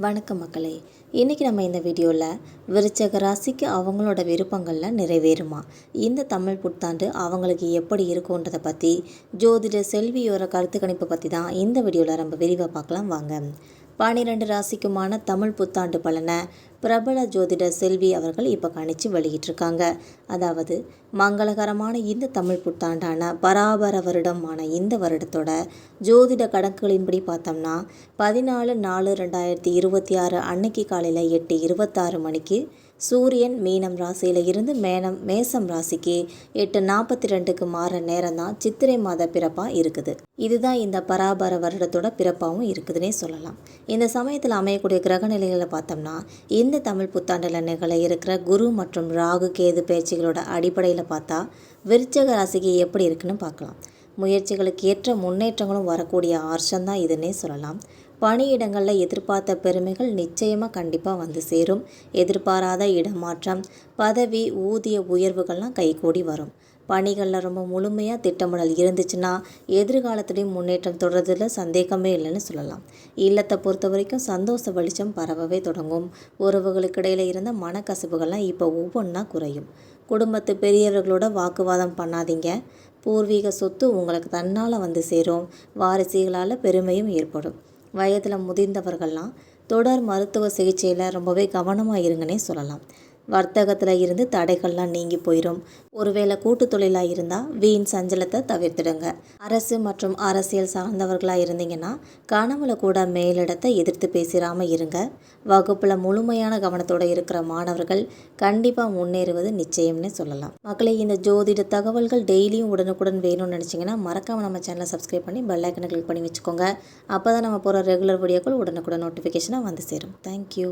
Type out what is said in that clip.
வணக்கம் மக்களே. இன்றைக்கி நம்ம இந்த வீடியோவில் விருச்சக ராசிக்கு அவங்களோட விருப்பங்களில் நிறைவேறுமா, இந்த தமிழ் புத்தாண்டு அவங்களுக்கு எப்படி இருக்குன்றதை பற்றி ஜோதிட செல்வியோட கருத்து கணிப்பு பற்றி தான் இந்த வீடியோவில் ரொம்ப விரிவாக பார்க்கலாம் வாங்க. 12 ராசிக்குமான தமிழ் புத்தாண்டு பலனை பிரபல ஜோதிட செல்வி அவர்கள் இப்போ கணிச்சு வெளியிட்டிருக்காங்க. அதாவது மங்களகரமான இந்த தமிழ் புத்தாண்டான பராபர வருடமான இந்த வருடத்தோட ஜோதிட கணக்குகளின்படி பார்த்தோம்னா 14/4/2026 அன்னைக்கு காலையில் 8:26 மணிக்கு சூரியன் மீனம் ராசியில் இருந்து மேசம் ராசிக்கு 8:42க்கு மாற நேரம் தான் சித்திரை மாத பிறப்பாக இருக்குது. இதுதான் இந்த பராபர வருடத்தோட பிறப்பாகவும் இருக்குதுன்னே சொல்லலாம். இந்த சமயத்தில் அமையக்கூடிய கிரக நிலைகளை பார்த்தோம்னா இந்த தமிழ் புத்தாண்டில் நிகழ இருக்கிற குரு மற்றும் ராகு கேது பயிற்சிகளோட அடிப்படையில் பார்த்தா விருச்சக ராசிக்கு எப்படி இருக்குன்னு பார்க்கலாம். முயற்சிகளுக்கு ஏற்ற முன்னேற்றங்களும் வரக்கூடிய ஆர்ஷம்தான் இதுன்னே சொல்லலாம். பணியிடங்களில் எதிர்பார்த்த பெருமைகள் நிச்சயமாக கண்டிப்பாக வந்து சேரும். எதிர்பாராத இடமாற்றம், பதவி, ஊதிய உயர்வுகள்லாம் கைகூடி வரும். பணிகளில் ரொம்ப முழுமையாக திட்டமிடல் இருந்துச்சுன்னா எதிர்காலத்துலேயும் முன்னேற்றம் தொடர்றதுல சந்தேகமே இல்லைன்னு சொல்லலாம். இல்லத்தை பொறுத்த வரைக்கும் சந்தோஷ வெளிச்சம் பரவவே தொடங்கும். உறவுகளுக்கு இடையில் இருந்த மனக்கசப்புகள்லாம் இப்போ ஒவ்வொன்றா குறையும். குடும்பத்து பெரியவர்களோட வாக்குவாதம் பண்ணாதீங்க. பூர்வீக சொத்து உங்களுக்கு தன்னால் வந்து சேரும். வாரிசுகளால் பெருமையும் ஏற்படும். வயதில் முதிர்ந்தவர்கள்லாம் தொடர் மருத்துவ சிகிச்சையில் ரொம்பவே கவனமாக இருங்கன்னே சொல்லலாம். வர்த்தகத்தில் இருந்து தடைகள்லாம் நீங்கி போயிடும். ஒருவேளை கூட்டு தொழிலாக இருந்தால் வீண் சஞ்சலத்தை தவிர்த்துடுங்க. அரசு மற்றும் அரசியல் சார்ந்தவர்களாக இருந்தீங்கன்னா கனவுல கூட மேலிடத்தை எதிர்த்து பேசிடாமல் இருங்க. வகுப்பில் முழுமையான கவனத்தோடு இருக்கிற மாணவர்கள் கண்டிப்பாக முன்னேறுவது நிச்சயம்னு சொல்லலாம். மக்களே, இந்த ஜோதிட தகவல்கள் டெய்லியும் உடனுக்குடன் வேணும்னு நினச்சிங்கன்னா மறக்காமல் நம்ம சேனலை சப்ஸ்கிரைப் பண்ணி பெல் ஐக்கனை கிளிக் பண்ணி வச்சுக்கோங்க. அப்போ தான் நம்ம போகிற ரெகுலர் வீடியோக்கள் உடனுக்குடன் நோட்டிஃபிகேஷனாக வந்து சேரும். தேங்க்யூ.